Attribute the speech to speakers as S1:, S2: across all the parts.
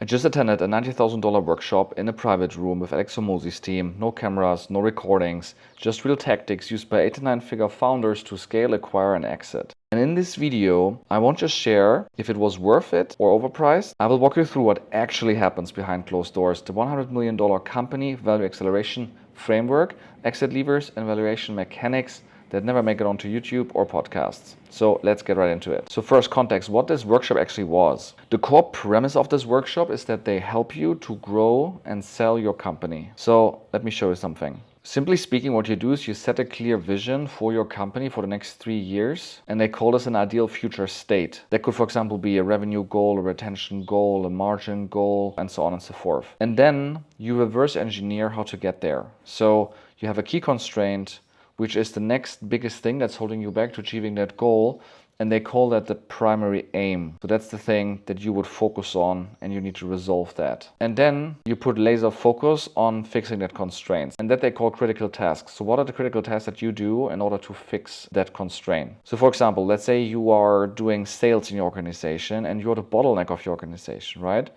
S1: I just attended a $90,000 workshop in a private room with Alex Hormozi's team. No cameras, no recordings, just real tactics used by 8 to 9 figure founders to scale, acquire, and exit. And in this video, I won't just share if it was worth it or overpriced. I will walk you through what actually happens behind closed doors, the $100 million company value acceleration framework, exit levers, and valuation mechanics that never make it onto YouTube or podcasts. So let's get right into it. So first, context, what this workshop actually was. The core premise of this workshop is that they help you to grow and sell your company. So let me show you something. Simply speaking, what you do is you set a clear vision for your company for the next 3 years, and they call this an ideal future state. That could, for example, be a revenue goal, a retention goal, a margin goal, and so on and so forth. And then you reverse engineer how to get there. So you have a key constraint, which is the next biggest thing that's holding you back to achieving that goal. And they call that the primary aim. So that's the thing that you would focus on, and you need to resolve that. And then you put laser focus on fixing that constraint. And that they call critical tasks. So what are the critical tasks that you do in order to fix that constraint? So for example, let's say you are doing sales in your organization and you're the bottleneck of your organization, right?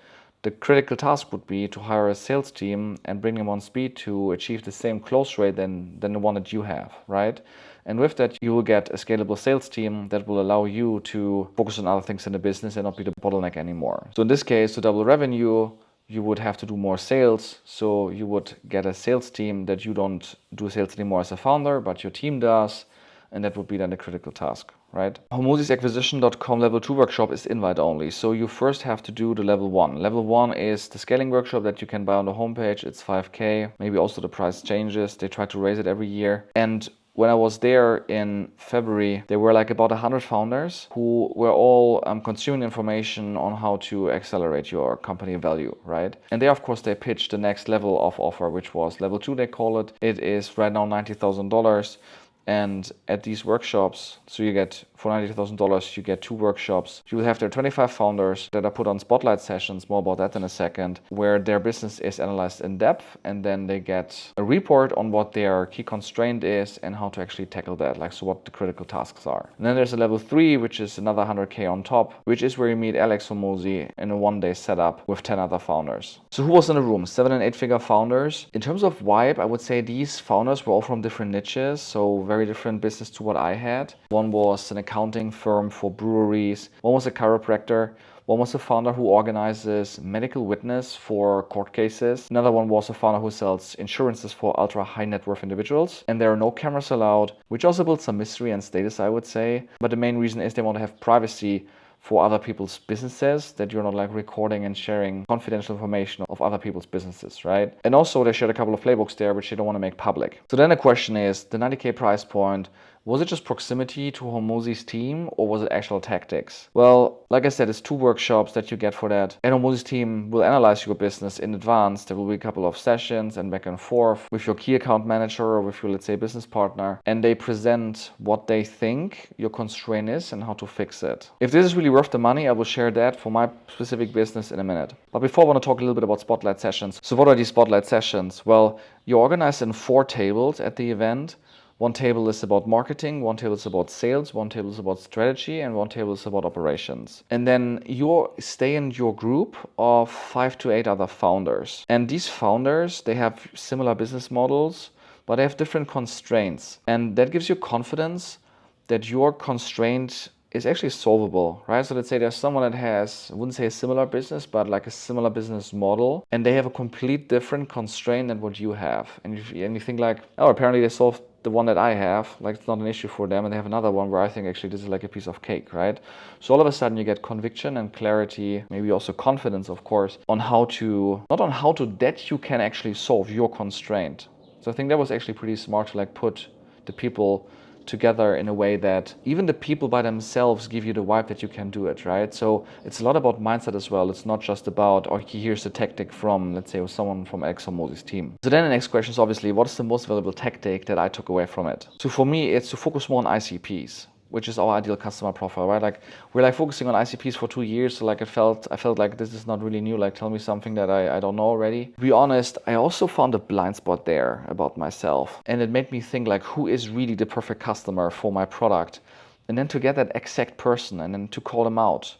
S1: The critical task would be to hire a sales team and bring them on speed to achieve the same close rate than the one that you have, right? And with that, you will get a scalable sales team that will allow you to focus on other things in the business and not be the bottleneck anymore. So in this case, to double revenue, you would have to do more sales. So you would get a sales team that you don't do sales anymore as a founder, but your team does. And that would be then the critical task, right? Hormozi's acquisition.com level 2 workshop is invite only. So you first have to do the level 1. Level 1 is the scaling workshop that you can buy on the homepage. It's $5K. Maybe also the price changes. They try to raise it every year. And when I was there in February, there were like about 100 founders who were all consuming information on how to accelerate your company value, right? And they, of course, they pitched the next level of offer, which was level 2, they call it. It is right now $90,000. And at these workshops, so you get, for $90,000, you get 2 workshops. You will have their 25 founders that are put on spotlight sessions, more about that in a second, where their business is analyzed in depth, and then they get a report on what their key constraint is and how to actually tackle that, like so what the critical tasks are. And then there's a level 3, which is another 100K on top, which is where you meet Alex Hormozi in a one-day setup with 10 other founders. So who was in the room? 7 and 8 figure founders. In terms of vibe, I would say these founders were all from different niches, so very different business to what I had. One was an accounting firm for breweries. One was a chiropractor. One was a founder who organizes medical witness for court cases. Another one was a founder who sells insurances for ultra high net worth individuals. And there are no cameras allowed, which also builds some mystery and status, I would say. But the main reason is they want to have privacy for other people's businesses, that you're not like recording and sharing confidential information of other people's businesses, right? And also they shared a couple of playbooks there, which they don't want to make public. So then the question is, the 90K price point, was it just proximity to Hormozi's team, or was it actual tactics? Well, like I said, it's 2 workshops that you get for that. And Hormozi's team will analyze your business in advance. There will be a couple of sessions and back and forth with your key account manager or with your, let's say, business partner. And they present what they think your constraint is and how to fix it. If this is really worth the money, I will share that for my specific business in a minute. But before, I want to talk a little bit about spotlight sessions. So what are these spotlight sessions? Well, you're organized in 4 tables at the event. One table is about marketing, one table is about sales, one table is about strategy, and one table is about operations. And then you stay in your group of 5 to 8 other founders. And these founders, they have similar business models, but they have different constraints. And that gives you confidence that your constraint is actually solvable, right? So let's say there's someone that has, I wouldn't say a similar business, but like a similar business model, and they have a complete different constraint than what you have. And you think like, oh, apparently they solved the one that I have, like it's not an issue for them, and they have another one where I think actually this is like a piece of cake, right? So all of a sudden you get conviction and clarity, maybe also confidence, of course, on how to, not on how to, that you can actually solve your constraint. So I think that was actually pretty smart to like put the people together in a way that even the people by themselves give you the vibe that you can do it, right? So it's a lot about mindset as well. It's not just about, oh, here's a tactic from, let's say, someone from Alex Hormozi's team. So then the next question is obviously, what is the most valuable tactic that I took away from it? So for me, it's to focus more on ICPs. which is our ideal customer profile, right? Like we're like focusing on ICPs for 2 years, so like I felt like this is not really new. Like tell me something that I don't know already. To be honest, I also found a blind spot there about myself, and it made me think like who is really the perfect customer for my product, and then to get that exact person and then to call them out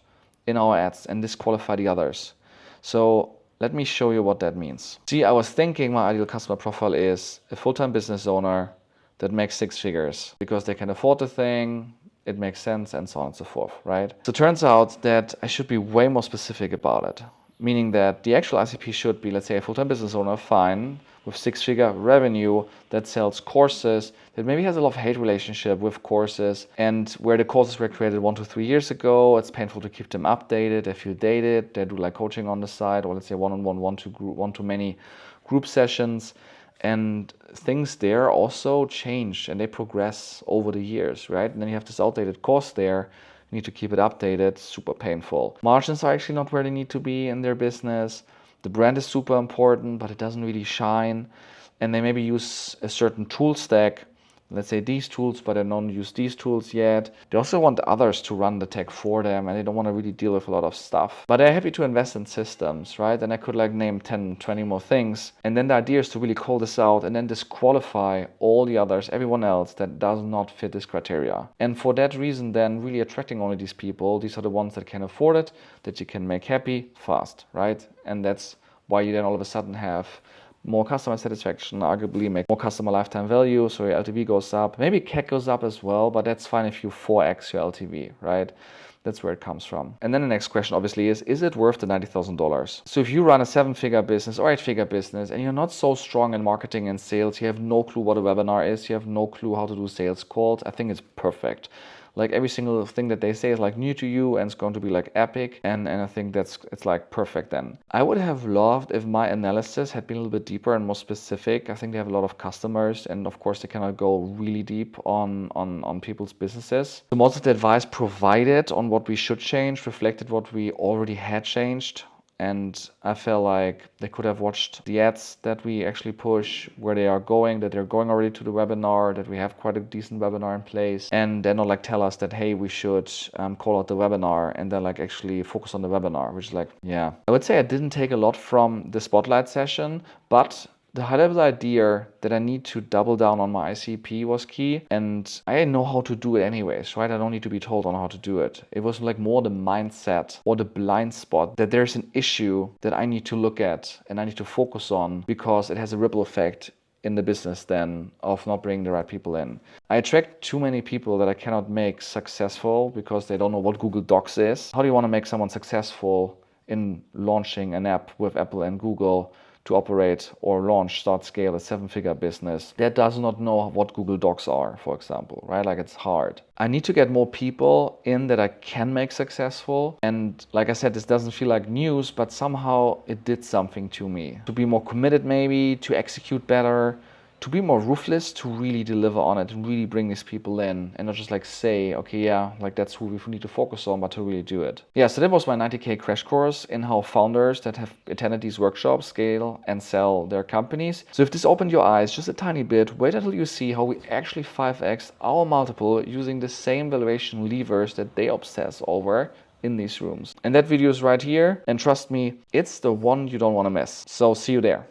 S1: in our ads and disqualify the others. So let me show you what that means. See, I was thinking my ideal customer profile is a full-time business owner that makes 6 figures because they can afford the thing, it makes sense, and so on and so forth, right? So it turns out that I should be way more specific about it, meaning that the actual ICP should be, let's say, a full-time business owner, fine, with 6-figure revenue that sells courses, that maybe has a lot of hate relationship with courses, and where the courses were created 1 to 3 years ago, it's painful to keep them updated, they feel dated, they do like coaching on the side, or let's say one-on-one, one-to-many group sessions. And things there also change and they progress over the years, right? And then you have this outdated course there. You need to keep it updated, super painful. Margins are actually not where they need to be in their business. The brand is super important, but it doesn't really shine. And they maybe use a certain tool stack, let's say these tools, but they don't use these tools yet. They also want others to run the tech for them, and they don't want to really deal with a lot of stuff. But they're happy to invest in systems, right? And I could like name 10, 20 more things. And then the idea is to really call this out and then disqualify all the others, everyone else that does not fit this criteria. And for that reason, then really attracting only these people. These are the ones that can afford it, that you can make happy fast, right? And that's why you then all of a sudden have more customer satisfaction, arguably make more customer lifetime value, so your LTV goes up. Maybe CAC goes up as well, but that's fine if you 4x your LTV, right? That's where it comes from. And then the next question obviously is it worth the $90,000? So if you run a 7-figure business or 8-figure business and you're not so strong in marketing and sales, you have no clue what a webinar is, you have no clue how to do sales calls, I think it's perfect. Like every single thing that they say is like new to you and it's going to be like epic, and I think it's like perfect then. I would have loved if my analysis had been a little bit deeper and more specific. I think they have a lot of customers and of course they cannot go really deep on people's businesses. So most of the advice provided on what we should change reflected what we already had changed. And I felt like they could have watched the ads that we actually push, where they are going, that they're going already to the webinar, that we have quite a decent webinar in place. And then not like tell us that, hey, we should call out the webinar and then like actually focus on the webinar, which is like, yeah. I would say I didn't take a lot from the spotlight session, but the high-level idea that I need to double down on my ICP was key, and I know how to do it anyways, right? I don't need to be told on how to do it. It was like more the mindset or the blind spot that there's an issue that I need to look at and I need to focus on because it has a ripple effect in the business then of not bringing the right people in. I attract too many people that I cannot make successful because they don't know what Google Docs is. How do you want to make someone successful in launching an app with Apple and Google to operate or launch, start, scale a 7-figure business that does not know what Google Docs are, for example, right? Like it's hard. I need to get more people in that I can make successful. And like I said, this doesn't feel like news, but somehow it did something to me. To be more committed maybe, to execute better, to be more ruthless, to really deliver on it and really bring these people in and not just like say, okay, yeah, like that's who we need to focus on, but to really do it. Yeah, so that was my 90K crash course in how founders that have attended these workshops scale and sell their companies. So if this opened your eyes just a tiny bit, wait until you see how we actually 5x our multiple using the same valuation levers that they obsess over in these rooms. And that video is right here. And trust me, it's the one you don't want to miss. So see you there.